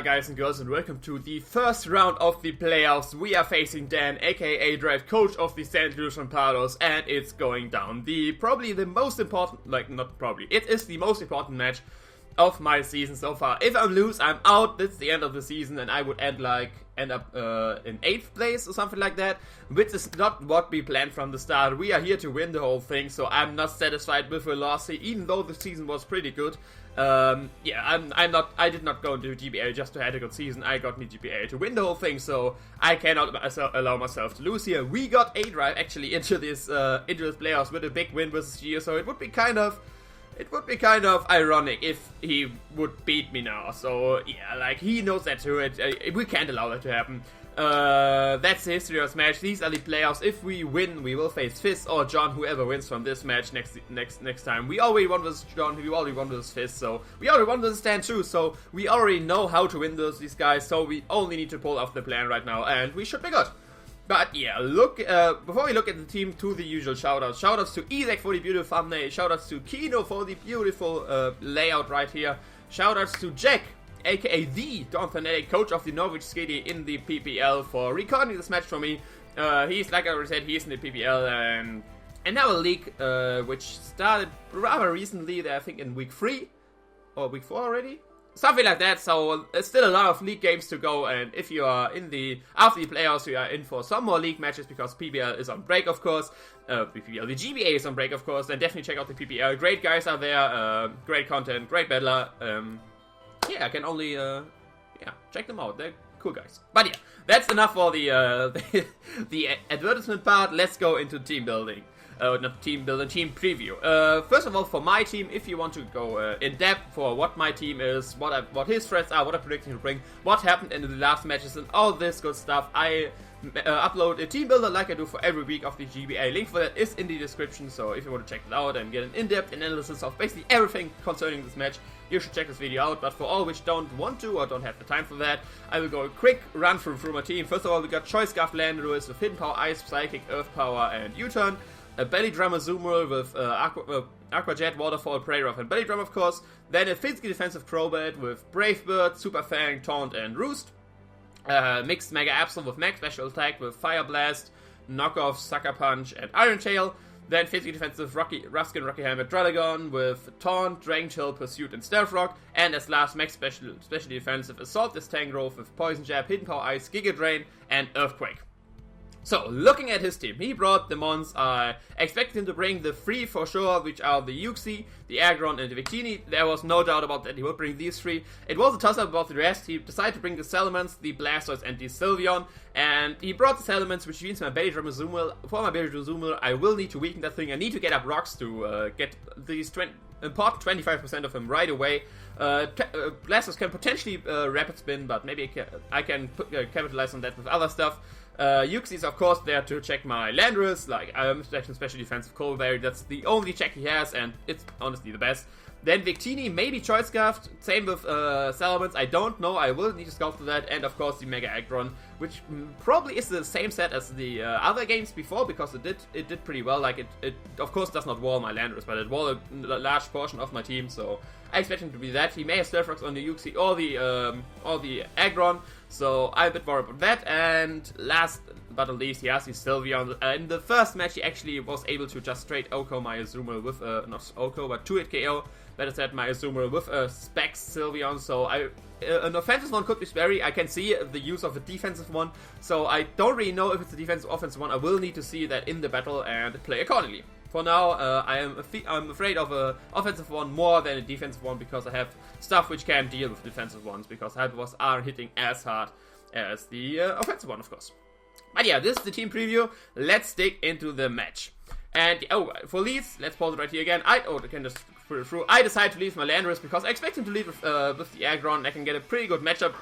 guys and girls, and welcome to the first round of the playoffs. We are facing Dan, aka Drive, coach of the St. Louis Rampardos, and it's going down. Probably the most important, it is the most important match of my season so far. If I lose, I'm out. That's the end of the season, and I would end up in 8th place or something like that, which is not what we planned from the start. We are here to win the whole thing, so I'm not satisfied with a loss, even though the season was pretty good. I did not go into GBA just to have a good season. I got me GBA to win the whole thing, so I cannot allow myself to lose here. We got A-Drive actually into this playoffs with a big win versus Geo, so it would be kind of ironic if he would beat me now. So yeah, like, he knows that too. We can't allow that to happen. That's the history of this match. These are the playoffs. If we win, we will face Fizz or John, whoever wins from this match next time. We already won versus John, we already won versus Fizz, so we already won versus Stan too, so we already know how to win these guys, so we only need to pull off the plan right now, and we should be good. But yeah, before we look at the team, to the usual shoutouts. Shoutouts to Isaac for the beautiful thumbnail, shoutouts to Kino for the beautiful layout right here, shoutouts to Jack, aka the Donphanatic, coach of the Norwich Skitty in the PPL, for recording this match for me. He's, like I already said, he's in the PPL, and now a league which started rather recently, I think in week 3 or week 4 already, something like that. So there's still a lot of league games to go, and if you are after the playoffs, you are in for some more league matches because PPL is on break, of course. The GBA is on break, of course. Then definitely check out the PPL. Great guys are there, great content, great battler. Yeah, I can only, check them out. They're cool guys. But yeah, that's enough for the the advertisement part. Let's go into team building. Not team building, team preview. First of all, for my team, if you want to go in depth for what my team is, what his threats are, what I'm predicting to bring, what happened in the last matches, and all this good stuff, I upload a team builder like I do for every week of the GBA. Link for that is in the description, so if you want to check it out and get an in-depth analysis of basically everything concerning this match, you should check this video out. But for all which don't want to or don't have the time for that, I will go a quick run through my team. First of all, we got Choice Scarf Landorus with Hidden Power, Ice, Psychic, Earth Power, and U-Turn. A Belly Drummer Zoomer with Aqua Jet, Waterfall, Prey Ruff, and Belly Drum, of course. Then a Physically Defensive Crobat with Brave Bird, Super Fang, Taunt, and Roost. Mixed Mega Absol with Max Special Attack with Fire Blast, Knockoff, Sucker Punch, and Iron Tail. Then Physically Defensive Ruskin, Rocky Helmet, Druddigon with Taunt, Dragon Chill, Pursuit, and Stealth Rock. And as last, Max Special Defensive Assault this Tangrowth with Poison Jab, Hidden Power Ice, Giga Drain, and Earthquake. So, looking at his team, he brought the mons. I expected him to bring the 3 for sure, which are the Yuxi, the Aggron, and the Victini. There was no doubt about that he would bring these 3. It was a toss-up about the rest. He decided to bring the Salamence, the Blastoise, and the Sylveon. And he brought the Salamence, which means my Belly Drum Azumarill. For my Belly Drum Azumarill, I will need to weaken that thing. I need to get up rocks to get these important 25% of him right away. Blastoise can potentially Rapid Spin, but maybe I can capitalize on that with other stuff. Yuxi is of course there to check my Landorus, like I'm expecting Special Defensive Coldberry. That's the only check he has, and it's honestly the best. Then Victini, maybe Choice Scarf, same with Salamence, I don't know, I will need to scout for that. And of course the Mega Aggron, which probably is the same set as the other games before, because it did pretty well. Like it of course does not wall my Landorus, but it wall a large portion of my team, so I expect him to be that. He may have Stealth Rocks on the Yuxi or the Aggron, so I'm a bit worried about that. And last but not least, he has the Sylveon. In the first match, he actually was able to just straight OHKO my Azumarill with, not OHKO, but 2-hit KO. Better said, my Azumarill with a Specs Sylveon, so an offensive one could be scary. I can see the use of a defensive one, so I don't really know if it's a defensive offensive one. I will need to see that in the battle and play accordingly. For now, I'm afraid of an offensive one more than a defensive one, because I have stuff which can deal with defensive ones, because Hyperboss aren't hitting as hard as the offensive one, of course. But yeah, this is the team preview. Let's dig into the match. And for leads, let's pause it right here again. I can just put it through. I decided to leave my Landorus because I expect him to lead with the Aggron. I can get a pretty good matchup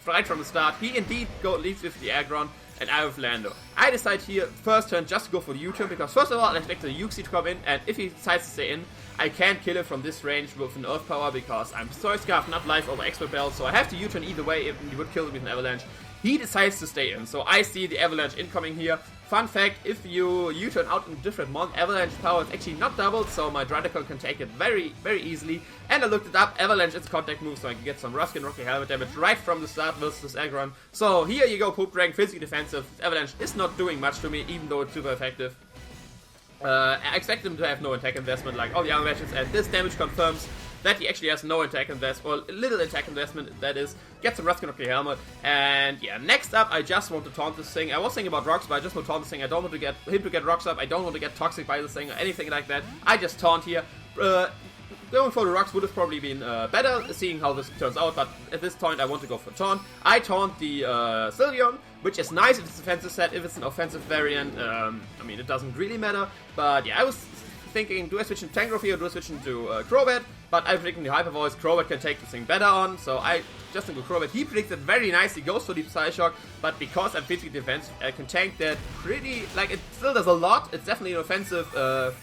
right from the start. He indeed leads with the Aggron, and I with Lando. I decide here, first turn, just to go for the U-turn, because first of all, I expect the Yuxi to come in, and if he decides to stay in, I can't kill him from this range with an Earth Power, because I'm Choice Scarf, not Life over Expert Bell, so I have to U-turn either way. If he would kill him with an Avalanche, he decides to stay in. So I see the Avalanche incoming here. Fun fact, if you U-turn out in different mon, Avalanche power is actually not doubled, so my Dradicon can take it very, very easily. And I looked it up, Avalanche is contact move, so I can get some Ruskin Rocky Helmet damage right from the start versus Aggron. So here you go, Poop Dragon, physically defensive. Avalanche is not doing much to me, even though it's super effective. I expect him to have no attack investment like all the other matches, and this damage confirms that he actually has no attack investment, or little attack investment, that is. Get some Ruskin Rocky Helmet, and yeah, next up, I just want to taunt this thing. I was thinking about rocks, but I just want to taunt this thing. I don't want to get him to get rocks up, I don't want to get toxic by this thing, or anything like that. I just taunt here. Going for the rocks would have probably been better, seeing how this turns out, but at this point I want to go for taunt. I taunt the Sylveon, which is nice if it's a defensive set. If it's an offensive variant, I mean, it doesn't really matter, but yeah, I was thinking, do I switch into Tangrowth here or do I switch into Crobat? But I'm predicting the Hyper Voice. Crobat can take this thing better on, so I just think with Crobat. He predicts it very nicely, goes for the Psyshock, but because I'm physically defensive, I can tank that pretty, like, it still does a lot. It's definitely an offensive, a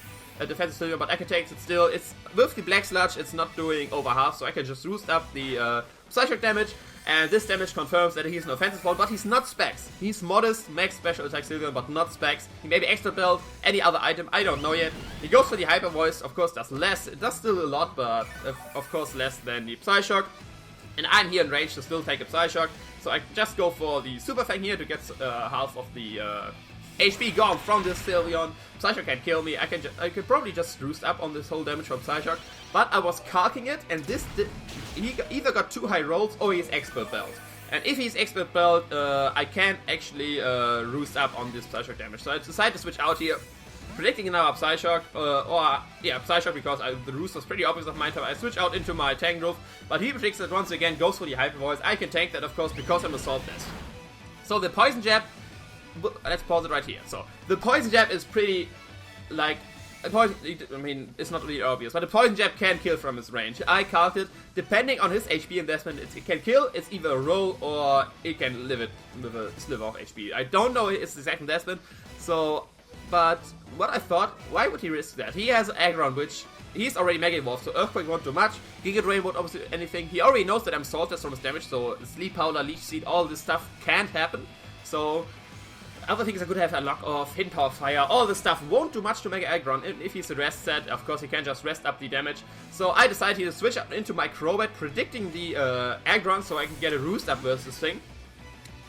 defensive Sylveon, but I can take it still. It's with the Black Sludge, it's not doing over half, so I can just boost up the Psyshock damage. And this damage confirms that he's an offensive one, but he's not Specs. He's modest, max special attack Sylveon, but not Specs. He may be extra belt, any other item, I don't know yet. He goes for the Hyper Voice, of course does less. It does still a lot, but of course less than the Psyshock. And I'm here in range to still take a Psyshock. So I just go for the Super Fang here to get half of the HP gone from this Sylveon. Psyshock can kill me. I could probably just roost up on this whole damage from Psyshock, but I was calking it, and he either got too high rolls or he's Expert Belt. And if he's Expert Belt, I can't actually roost up on this Psyshock damage. So I decided to switch out here, predicting another Psyshock, Psyshock, because the roost was pretty obvious of mine. So I switch out into my Tangrowth, but he predicts that once again, goes for the Hyper Voice. I can tank that, of course, because I'm a Salt Nest. So the Poison Jab, let's pause it right here. So the Poison Jab is pretty, like, I mean, it's not really obvious, but the Poison Jab can kill from his range. I calculated, depending on his HP investment, it can kill. It's either a roll or it can live it with a sliver of HP. I don't know his exact investment, so, but what I thought, why would he risk that? He has Aggron, which he's already Mega Evolved, so Earthquake won't do much. Giga Drain won't obviously do anything. He already knows that I'm Salted from his damage, so Sleep Powder, Leech Seed, all this stuff can't happen. So other things I could have a Lock Off, Hidden Power Fire, all this stuff won't do much to Mega Aggron. If he's a rest set, of course he can just rest up the damage. So I decided to switch up into my Crobat, predicting the Aggron so I can get a roost up versus this thing.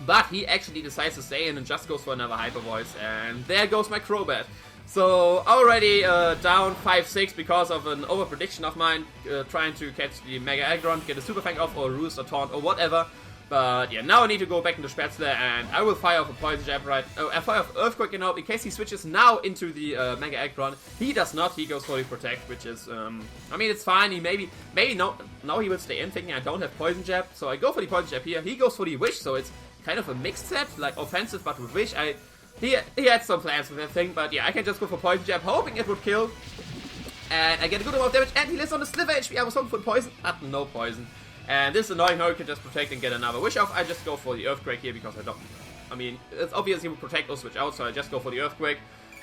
But he actually decides to stay in and just goes for another Hyper Voice, and there goes my Crobat. So already down 5-6 because of an over prediction of mine, trying to catch the Mega Aggron, get a Super Fang off or a Roost or Taunt or whatever. But yeah, now I need to go back into Spätzle, and I will fire off a Poison Jab I fire off Earthquake, you know, in case he switches now into the Mega Aggron. He does not, he goes for the Protect, which is, I mean, it's fine. He maybe no, now he will stay in, thinking I don't have Poison Jab, so I go for the Poison Jab here. He goes for the Wish, so it's kind of a mixed set, like offensive but with Wish. He had some plans with that thing, but yeah, I can just go for Poison Jab, hoping it would kill. And I get a good amount of damage, and he lives on the Sliver HP. I was hoping for Poison, but no Poison. And this is annoying how you can just Protect and get another Wish off. I just go for the Earthquake here because I mean, it's obvious he would Protect or switch out, so I just go for the Earthquake.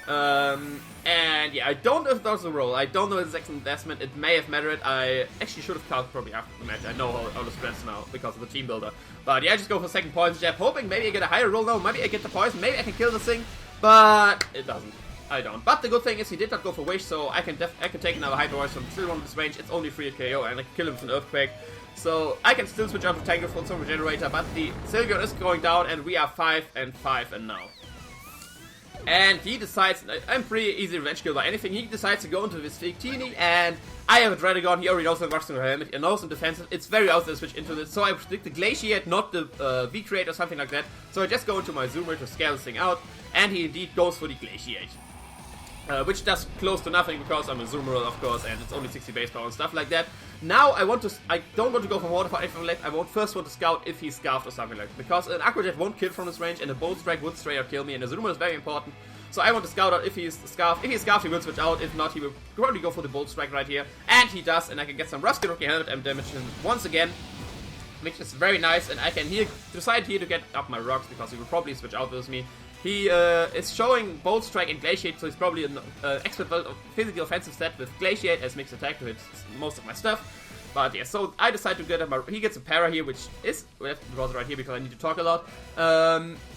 And yeah, I don't know if that was a roll. I don't know his exact investment. It may have mattered. I actually should have called probably after the match. I know how the spreads now because of the team builder. But yeah, I just go for second Poison Jab, hoping maybe I get a higher roll now. Maybe I get the Poison. Maybe I can kill this thing. But it doesn't. I don't. But the good thing is he did not go for Wish, so I can take another Hyper Voice from still on this range. It's only 3 at KO, and I can kill him with an Earthquake. So I can still switch out to Tangrowth for some Regenerator, but the Sylveon is going down, and we are 5-5 and now. And he decides, I'm pretty easy revenge kill by anything, he decides to go into this Victini, and I have a Dradagon. He already knows I'm rushing helmet, he knows I'm defensive. It's very out there to switch into this, so I predict the Glaciate, not the V-Create or something like that. So I just go into my Zoomer to scale this thing out, and he indeed goes for the Glaciate. Which does close to nothing because I'm a Zoomer, of course, and it's only 60 base power and stuff like that. Now I don't want to go for Waterfall if I'm left. I first want to scout if he's Scarfed or something like that. Because an Aqua Jet won't kill from this range, and a Bolt Strike would straight out kill me, and a Zoomer is very important. So I want to scout out if he's Scarfed. If he's Scarfed, he will switch out. If not, he will probably go for the Bolt Strike right here. And he does, and I can get some Ruskin Rocky Helmet and damage him once again, which is very nice. And I can decide here to get up my rocks because he will probably switch out with me. He is showing Bolt Strike and Glaciate, so he's probably an expert physical offensive set with Glaciate as mixed attack to hit most of my stuff. But yeah, so I decide to get him. He gets a para here, which is well, right here because I need to talk a lot.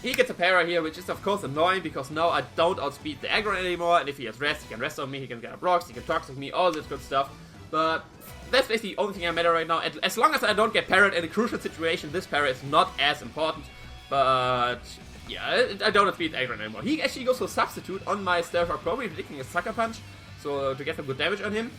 He gets a para here, which is of course annoying because now I don't outspeed the aggro anymore. And if he has rest, he can rest on me. He can get up rocks. He can toxic me. All this good stuff. But that's basically the only thing I matter right now. As long as I don't get parried in a crucial situation, this para is not as important. But yeah, I don't outspeed the aggro anymore. He actually goes for substitute on my Slyroh, probably predicting a sucker punch, so to get some good damage on him.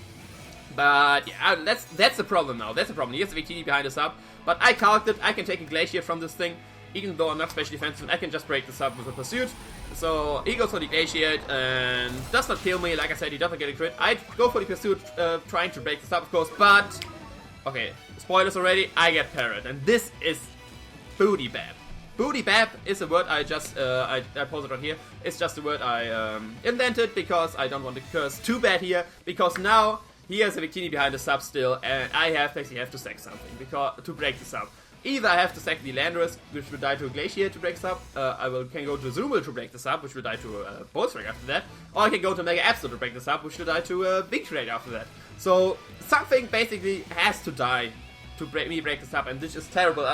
But yeah, that's the problem now. That's the problem. He has the Victini behind us up, but I calced it. I can take a Glacier from this thing, even though I'm not special defensive. I can just break this up with a Pursuit. So he goes for the Glaciate and does not kill me. Like I said, he doesn't get a crit. I go for the Pursuit, trying to break this up, of course. But okay, spoilers already. I get parried, and this is booty bad. Booty bab is a word I just, I posted on here. It's just a word I invented because I don't want to curse too bad here. Because now he has a Victini behind the sub still, and I basically have to sack something to break this up. Either I have to sack the Landorus, which will die to a Glacier to break this up. Can go to Zumel to break this up, which will die to a Bolstrike after that. Or I can go to Mega Absol to break this up, which will die to a Victory after that. So something basically has to die to break this up, and this is terrible.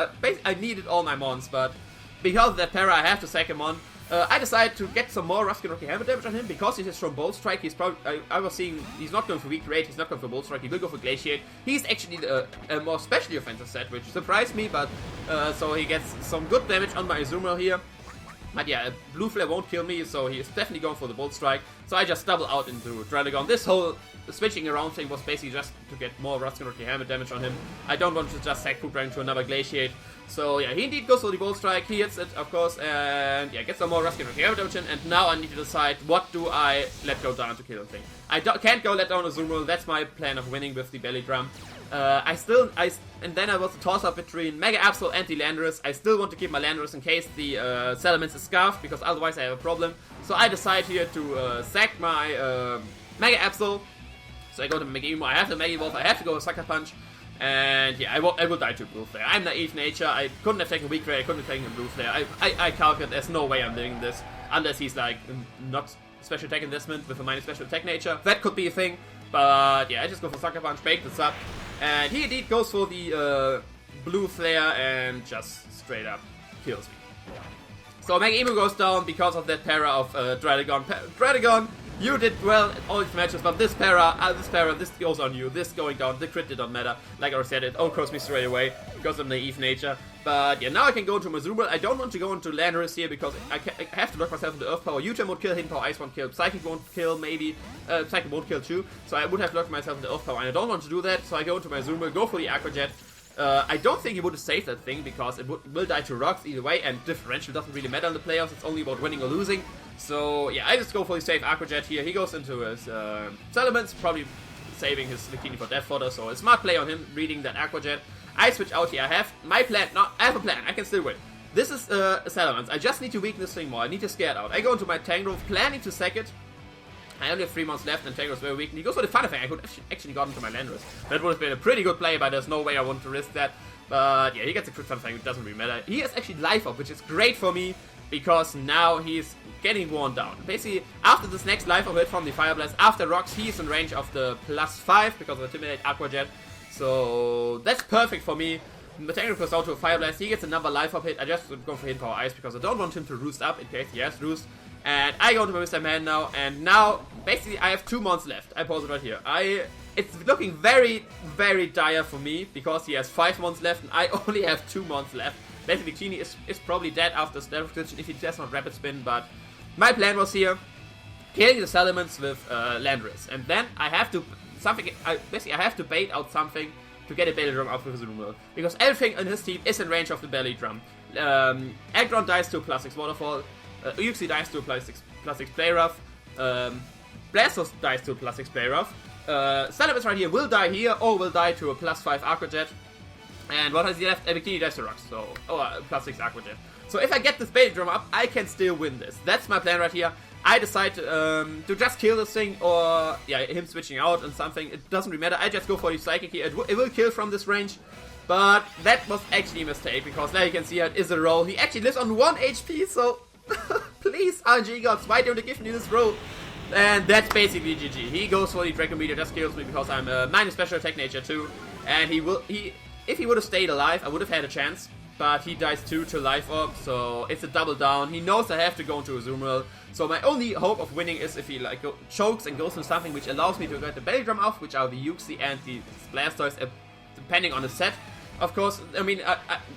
I needed all my mons, but because of that para, I have to sack him on. I decided to get some more Ruskin Rocky Hammer damage on him because he has from Bolt Strike. He's probably, I was seeing, he's not going for Weak Rate, he's not going for Bolt Strike, he will go for Glaciate. He's actually a more specially offensive set, which surprised me, but so he gets some good damage on my Azumarill here. But yeah, Blue Flare won't kill me, so he is definitely going for the Bolt Strike. So I just double out into Dralagon. This whole switching around thing was basically just to get more Ruskin Rocky Hammer damage on him. I don't want to just sack Poop Dragon to another Glaciate. So yeah, he indeed goes for the Bolt Strike, he hits it, of course, and yeah, gets some more Ruskin Rocky Hammer damage in, and now I need to decide what do I let go down to kill the thing. I can't go let down a Azumarill, that's my plan of winning with the Belly Drum. And then I was a toss-up between Mega Absol and the Landorus. I still want to keep my Landorus in case the Salamence is scarfed, because otherwise I have a problem. So I decide here to sack my Mega Absol. So I go to Mega Emo, I have the Mega Evolve, I have to go with Sucker Punch. And yeah, I will die to Blue Flare. I'm naive nature, I couldn't have taken Weak Ray, I couldn't have taken a Blue Flare. I calculate there's no way I'm doing this, unless he's like not special attack investment with a minus special attack nature. That could be a thing, but yeah, I just go for Sucker Punch, break this up. And he indeed goes for the Blue Flare and just straight up kills me. So Mega Emu goes down because of that para of Dralagon. Dralagon, you did well in all these matches, but this this goes on you. This going down, the crit did not matter. Like I said, it all-crossed me straight away because of naive nature. But yeah, now I can go into Azumarill. I don't want to go into Landorus here because I have to lock myself into Earth Power. U-Turn won't kill, Hidden Power, Ice won't kill, Psychic won't kill, maybe. Psychic won't kill too. So I would have locked myself into Earth Power, and I don't want to do that. So I go into my Azumarill, go for the Aqua Jet. I don't think he would have saved that thing because it will die to rocks either way, and differential doesn't really matter in the playoffs. It's only about winning or losing. So yeah, I just go for the safe Aqua Jet here. He goes into his Salamence, probably saving his Victini for Death Fodder. So a smart play on him, reading that Aqua Jet. I switch out here. I have my plan. No, I have a plan. I can still win. This is Salamence. I just need to weaken this thing more. I need to scare it out. I go into my Tangrowth, planning to sack it. I only have 3 months left, and Tangrowth is very weak. And he goes for the Fun Effect. I could actually got into my Landorus. That would have been a pretty good play, but there's no way I want to risk that. But yeah, he gets a crit Fun Effect. It doesn't really matter. He has actually Life Up, which is great for me because now he's getting worn down. Basically, after this next Life Up hit from the Fire Blast, after rocks, he's in range of the +5 because of Intimidate Aqua Jet. So that's perfect for me. The Tangrowth goes out to a Fire Blast. He gets another Life Up hit. I just go for Hidden Power Ice because I don't want him to roost up in case he has roost. And I go to my Mr. Man now, and now, basically, I have 2 months left. I pause it right here. It's looking very, very dire for me, because he has 5 months left, and I only have 2 months left. Basically, Genie is probably dead after Stealth Position if he does not Rapid Spin, but my plan was here, killing the Salamence with Landorus. And then I have to, I have to bait out something to get a Belly Drum out with Azumarill, because everything in his team is in range of the Belly Drum. Aggron dies to a +6 Waterfall. Uxie dies to a +6 Play Rough. Blastos dies to a +6 Play Rough. Salamence right here will die here, or will die to a +5 Aqua Jet. And what has he left? Victini dies to rocks, so +6 Aqua Jet. So if I get this Belly Drum up, I can still win this. That's my plan right here. I decide to just kill this thing, or yeah, him switching out and something. It doesn't really matter. I just go for the Psychic here. It will kill from this range. But that was actually a mistake, because now you can see it is a roll. He actually lives on 1 HP, so please, RNG gods, why don't you give me this roll? And that's basically GG. He goes for the Draco Meteor, just kills me because I'm minus special attack nature too. And if he would have stayed alive, I would have had a chance. But he dies too to life orb, so it's a double down. He knows I have to go into a zoom roll. So my only hope of winning is if he like chokes and goes into something which allows me to get the belly drum off, which are the Yuxi and the Blastoise, depending on the set. Of course, I mean,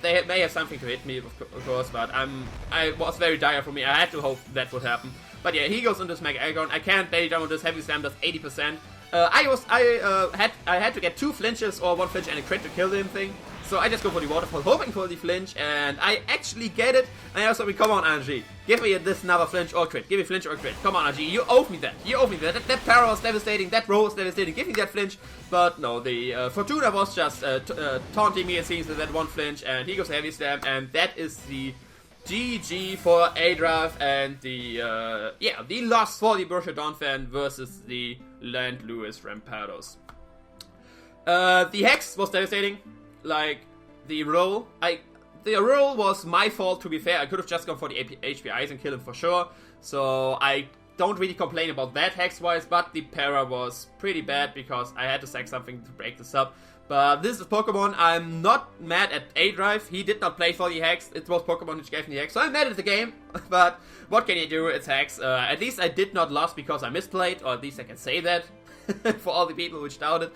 they may have something to hit me, of course, but I was very dire for me. I had to hope that would happen. But yeah, he goes into this Mega Aggron. I can't belly drum with this. Heavy Slam does 80%. I had to get 2 flinches or 1 flinch and a crit to kill the thing. So I just go for the waterfall, hoping for the flinch, and I actually get it. And I also mean, come on, RNG, give me this another flinch or crit. Give me flinch or crit. Come on, RNG, you owe me that. You owe me that. That power was devastating. That roll was devastating. Give me that flinch. But no, the Fortuna was just taunting me, it seems, with that 1 flinch, and he goes Heavy Slam, and that is the GG for Adraf and the loss for the Borussia Donphan versus the Land Lewis Rampardos. The Hex was devastating. Like, the roll was my fault, to be fair. I could have just gone for the HPIs and killed him for sure. So I don't really complain about that Hex-wise, but the para was pretty bad because I had to sack something to break this up. But this is Pokemon. I'm not mad at A-Drive. He did not play for the Hex. It was Pokemon which gave me the Hex. So I'm mad at the game. But what can you do? It's Hex. At least I did not lose because I misplayed. Or at least I can say that. For all the people which doubted.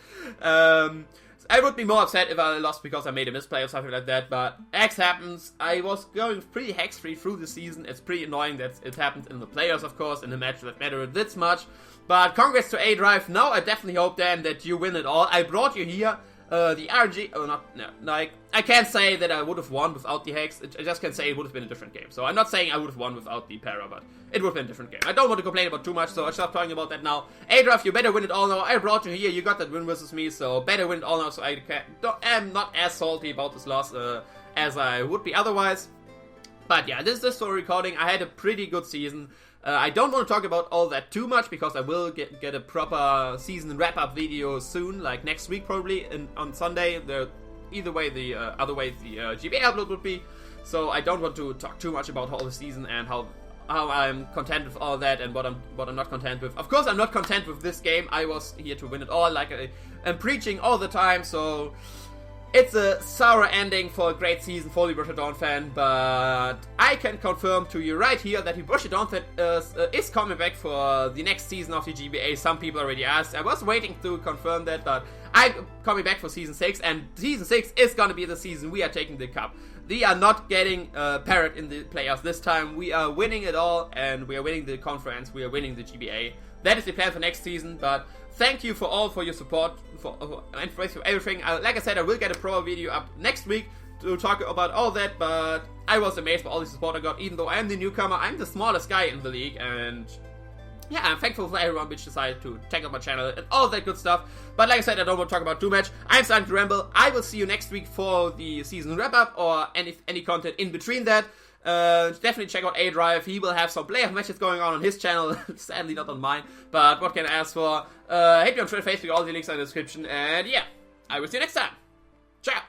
I would be more upset if I lost because I made a misplay or something like that, but X happens. I was going pretty hex-free through the season. It's pretty annoying that it happened in the players, of course, in the match that mattered this much. But congrats to A-Drive. Now I definitely hope, Dan, that you win it all. I brought you here. The RNG, I can't say that I would have won without the Hex. I just can say it would have been a different game. So I'm not saying I would have won without the para, but it would have been a different game. I don't want to complain about too much, so I stop talking about that now. A-Drive, you better win it all now. I brought you here, you got that win versus me, so better win it all now, so I am not as salty about this loss as I would be otherwise. But yeah, this is just for recording. I had a pretty good season. I don't want to talk about all that too much because I will get a proper season wrap-up video soon, like next week probably, on Sunday. Either way, the other way the GBA upload would be. So I don't want to talk too much about all the season and how I'm content with all that and what I'm not content with. Of course, I'm not content with this game. I was here to win it all, like I'm preaching all the time. So it's a sour ending for a great season for the Borussia Donphan, but I can confirm to you right here that the Borussia Donphan is coming back for the next season of the GBA. Some people already asked. I was waiting to confirm that, but I'm coming back for Season 6, and Season 6 is going to be the season we are taking the cup. We are not getting Parrot in the playoffs this time. We are winning it all, and we are winning the conference. We are winning the GBA. That is the plan for next season, but thank you for your support and for everything. Like I said, I will get a pro video up next week to talk about all that, but I was amazed by all the support I got. Even though I'm the newcomer, I'm the smallest guy in the league, and yeah, I'm thankful for everyone which decided to check out my channel and all that good stuff. But like I said, I don't want to talk about too much. I'm starting to ramble. I will see you next week for the season wrap-up or any content in between that. Definitely check out A-Drive. He will have some playoff matches going on his channel. Sadly not on mine, but what can I ask for? Hit me on Twitter, Facebook, all the links are in the description, and yeah, I will see you next time. Ciao!